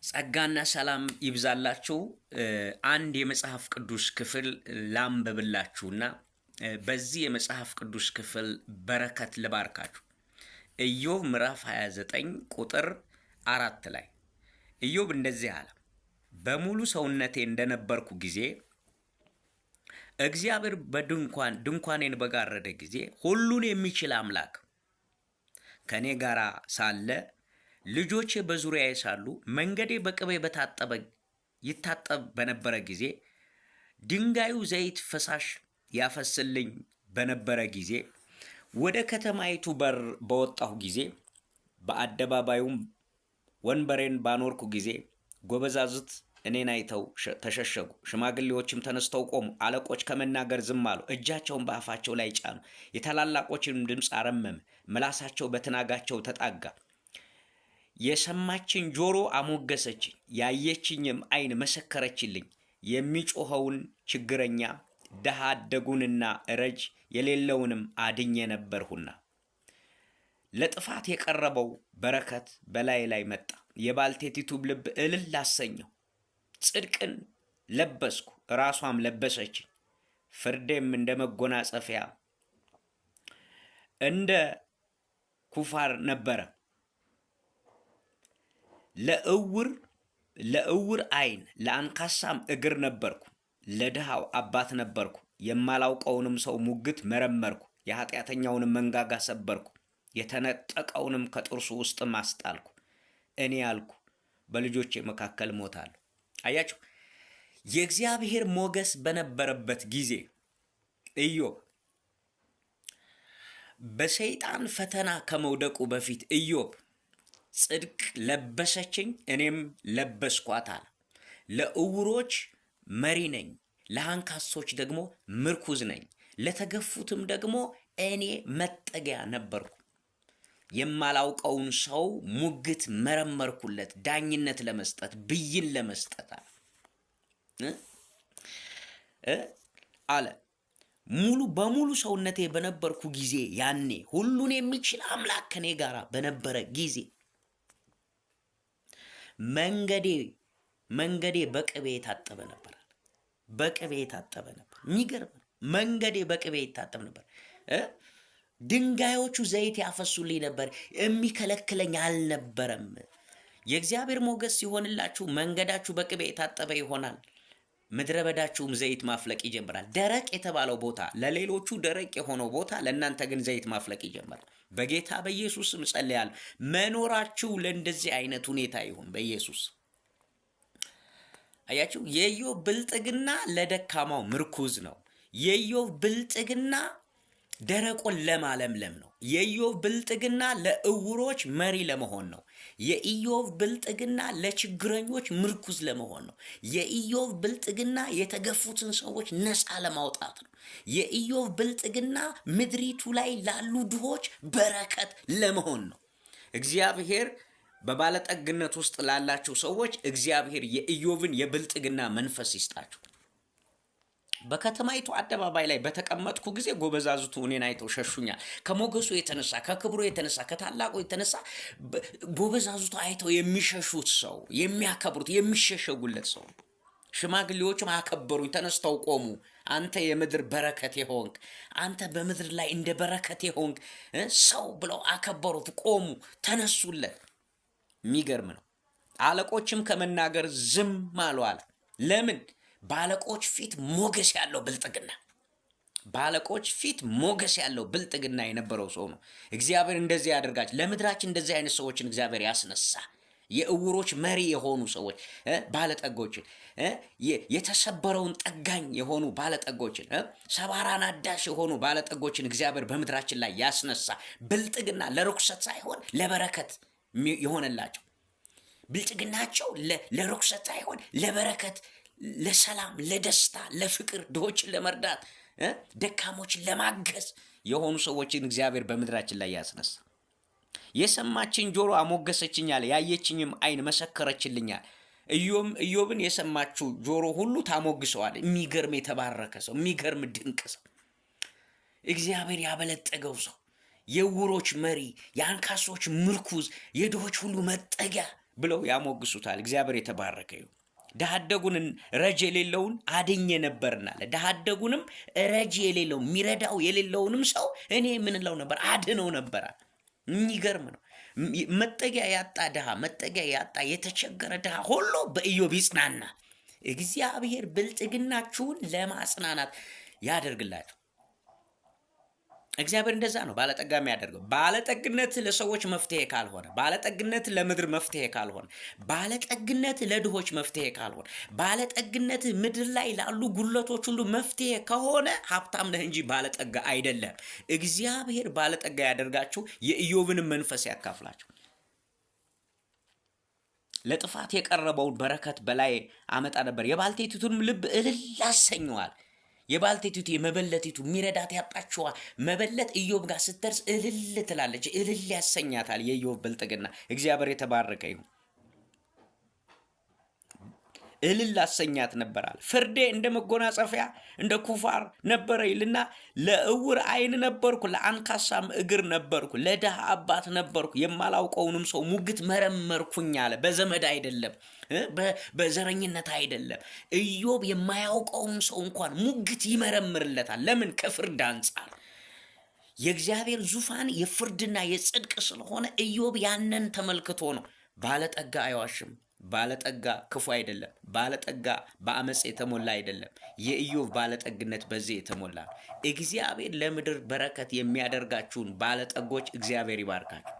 ጸጋና ሰላም ይብዛላችሁ። አንድ የመጽሐፍ ቅዱስ ክፍል ላንብብላችሁና በዚህ የመጽሐፍ ቅዱስ ክፍል በረከት ልባርካችሁ። ኢዮብ ምዕራፍ 29 ቁጥር 4 ላይ ኢዮብ እንደዚህ አለ። በሙሉ ሰውነቴ እንደነበርኩ ጊዜ እግዚአብሔር ድንኳኔን በጋረደ ጊዜ ሁሉን የሚችል አምላክ ከኔ ጋር ሳለ ልጆቼ በዙሪያዬ ሳሉ መንገዴ በቅቤ ይታጠብ በነበረ ጊዜ ድንጋዩ ዘይት ፈሳሽ ያፈስልኝ በነበረ ጊዜ ወደ ከተማይቱ በር በወጣሁ ጊዜ በአደባባዩም ወንበሬን ባኖርኩ ጊዜ ጎበዛዝት እኔን አይተው ተሸሸጉ። ሽማግሌዎችም ተነስተው ቆሙ። አለቆች ከመናገር ዝም አሉ። እጃቸውን በአፋቸው ላይ ጫኑ። የታላላቆችንም ድምፅ አረመመ። ምላሳቸው በትናጋቸው ተጣጋ። የሰማችኝ ጆሮ አሞገሰችኝ፣ ያየችኝም ዓይን መሰከረችልኝ። የሚጮኸውን ችግረኛ ድሃ አደጉንና እረጅ የሌለውንም አድኜ ነበርሁና ለጥፋት የቀረበው በረከት በላይ ላይ መጣ። የባልቴቲቱም ልብ እልል አሰኘው። ጽድቅን ለበስኩ፣ ራሷም ለበሰችኝ። ፍርዴም እንደ መጎናጸፊያ እንደ ኩፋር ነበረ። ለእውር ዓይን ለአንካሳም እግር ነበርኩ። ለድሃው አባት ነበርኩ። የማላውቀውንም ሰው ሙግት መረመርኩ። የኃጢአተኛውንም መንጋጋ ሰበርኩ። የተነጠቀውንም ከጥርሱ ውስጥም አስጣልኩ። እኔ አልኩ በልጆቼ መካከል ሞታለሁ። አያችሁ፣ የእግዚአብሔር ሞገስ በነበረበት ጊዜ ኢዮብ በሰይጣን ፈተና ከመውደቁ በፊት ኢዮብ ጽድቅ ለበሰችኝ እኔም ለበስኳት አለ። ለዕውሮች መሪ ነኝ፣ ለአንካሶች ደግሞ ምርኩዝ ነኝ፣ ለተገፉትም ደግሞ እኔ መጠጊያ ነበርኩ። የማላውቀውን ሰው ሙግት መረመርኩለት፣ ዳኝነት ለመስጠት ብይን ለመስጠት አለ። በሙሉ ሰውነቴ በነበርኩ ጊዜ ያኔ ሁሉን የሚችል አምላክ ከኔ ጋር በነበረ ጊዜ መንገዴ በቅቤ የታጠበ ነበር። በቅቤ የታጠበ ነበር። የሚገርም ነው። መንገዴ በቅቤ የታጠበ ነበር። ድንጋዮቹ ዘይት ያፈሱልኝ ነበር። የሚከለክለኝ አልነበረም። የእግዚአብሔር ሞገስ ሲሆንላችሁ መንገዳችሁ በቅቤ የታጠበ ይሆናል። ምድረ በዳችሁም ዘይት ማፍለቅ ይጀምራል። ደረቅ የተባለው ቦታ ለሌሎቹ ደረቅ የሆነው ቦታ ለእናንተ ግን ዘይት ማፍለቅ ይጀምራል። በጌታ በኢየሱስ ስም ጸልያለሁ። መኖራችሁ ለእንደዚህ አይነት ሁኔታ ይሁን በኢየሱስ። አያችሁ፣ የኢዮብ ብልጥግና ለደካማው ምርኩዝ ነው። የኢዮብ ብልጥግና ደረቁን ለማለምለም ነው። የኢዮብ ብልጥግና ለዕውሮች መሪ ለመሆን ነው። የኢዮብ ብልጥግና ለችግረኞች ምርኩዝ ለመሆን ነው። የኢዮብ ብልጥግና የተገፉትን ሰዎች ነፃ ለማውጣት ነው። የኢዮብ ብልጥግና ምድሪቱ ላይ ላሉ ድሆች በረከት ለመሆን ነው። እግዚአብሔር በባለጠግነት ውስጥ ላላችሁ ሰዎች እግዚአብሔር የኢዮብን የብልጥግና መንፈስ ይስጣችሁ። በከተማይቱ አደባባይ ላይ በተቀመጥኩ ጊዜ ጎበዛዝቱ እኔን አይተው ሸሹኛል። ከሞገሱ የተነሳ ከክብሩ የተነሳ ከታላቁ የተነሳ ጎበዛዝቱ አይተው የሚሸሹት ሰው፣ የሚያከብሩት የሚሸሸጉለት ሰው። ሽማግሌዎችም አከበሩኝ፣ ተነስተው ቆሙ። አንተ የምድር በረከት የሆንክ፣ አንተ በምድር ላይ እንደ በረከት የሆንክ ሰው ብለው አከበሩት፣ ቆሙ፣ ተነሱለት። የሚገርም ነው። አለቆችም ከመናገር ዝም አሉ አለ። ለምን? በአለቆች ፊት ሞገስ ያለው ብልጥግና፣ በአለቆች ፊት ሞገስ ያለው ብልጥግና የነበረው ሰው ነው። እግዚአብሔር እንደዚህ ያደርጋችሁ። ለምድራችን እንደዚህ አይነት ሰዎችን እግዚአብሔር ያስነሳ። የዕውሮች መሪ የሆኑ ሰዎች፣ ባለጠጎችን፣ የተሰበረውን ጠጋኝ የሆኑ ባለጠጎችን፣ ሰባራን አዳሽ የሆኑ ባለጠጎችን እግዚአብሔር በምድራችን ላይ ያስነሳ። ብልጥግና ለርኩሰት ሳይሆን ለበረከት የሆነላቸው፣ ብልጥግናቸው ለርኩሰት ሳይሆን ለበረከት፣ ለሰላም፣ ለደስታ፣ ለፍቅር፣ ድሆችን ለመርዳት፣ ደካሞችን ለማገዝ የሆኑ ሰዎችን እግዚአብሔር በምድራችን ላይ ያስነሳ። የሰማችኝ ጆሮ አሞገሰችኛል፣ ያየችኝም ዓይን መሰከረችልኛል። ኢዮብን የሰማችው ጆሮ ሁሉ ታሞግሰዋል። የሚገርም የተባረከ ሰው፣ የሚገርም ድንቅ ሰው፣ እግዚአብሔር ያበለጠገው ሰው፣ የዕውሮች መሪ፣ የአንካሶች ምርኩዝ፣ የድሆች ሁሉ መጠጊያ ብለው ያሞግሱታል። እግዚአብሔር የተባረከ ይሁን። ድሀ አደጉን ረጅ የሌለውን አድኜ ነበርና አለ። ድሀ አደጉንም ረጅ የሌለውን የሚረዳው የሌለውንም ሰው እኔ ምንለው ነበር? አድነው ነበረ። የሚገርም ነው። መጠጊያ ያጣ ድሀ፣ መጠጊያ ያጣ የተቸገረ ድሀ ሁሉ በኢዮብ ይጽናና። እግዚአብሔር ብልጥግናችሁን ለማጽናናት ያደርግላችሁ። እግዚአብሔር እንደዛ ነው ባለጠጋ የሚያደርገው። ባለጠግነት ለሰዎች መፍትሄ ካልሆነ፣ ባለጠግነት ለምድር መፍትሄ ካልሆነ፣ ባለጠግነት ለድሆች መፍትሄ ካልሆነ፣ ባለጠግነት ምድር ላይ ላሉ ጉድለቶች ሁሉ መፍትሄ ከሆነ ሀብታም ነህ እንጂ ባለጠጋ አይደለም። እግዚአብሔር ባለጠጋ ያደርጋችሁ፣ የኢዮብንም መንፈስ ያካፍላችሁ። ለጥፋት የቀረበውን በረከት በላይ አመጣ ነበር፣ የባልቴቲቱንም ልብ እልል አሰኘዋል። የባልቴቲቱ የመበለቲቱ የሚረዳት ያጣችዋ መበለት ኢዮብ ጋር ስትደርስ እልል ትላለች። እልል ያሰኛታል የኢዮብ ብልጥግና። እግዚአብሔር የተባረከ ይሁን። እልል አሰኛት ነበራል። ፍርዴ እንደ መጎናጸፊያ እንደ ኩፋር ነበረ ይልና ለእውር ዓይን ነበርኩ፣ ለአንካሳም እግር ነበርኩ፣ ለድሃ አባት ነበርኩ፣ የማላውቀውንም ሰው ሙግት መረመርኩኝ አለ። በዘመድ አይደለም፣ በዘረኝነት አይደለም። ኢዮብ የማያውቀውን ሰው እንኳን ሙግት ይመረምርለታል። ለምን? ከፍርድ አንጻር። የእግዚአብሔር ዙፋን የፍርድና የጽድቅ ስለሆነ ኢዮብ ያንን ተመልክቶ ነው። ባለጠጋ አይዋሽም። ባለጠጋ ክፉ አይደለም። ባለጠጋ በአመፅ የተሞላ አይደለም። የኢዮብ ባለጠግነት በዚህ የተሞላ ነው። እግዚአብሔር ለምድር በረከት የሚያደርጋችሁን ባለጠጎች እግዚአብሔር ይባርካችሁ።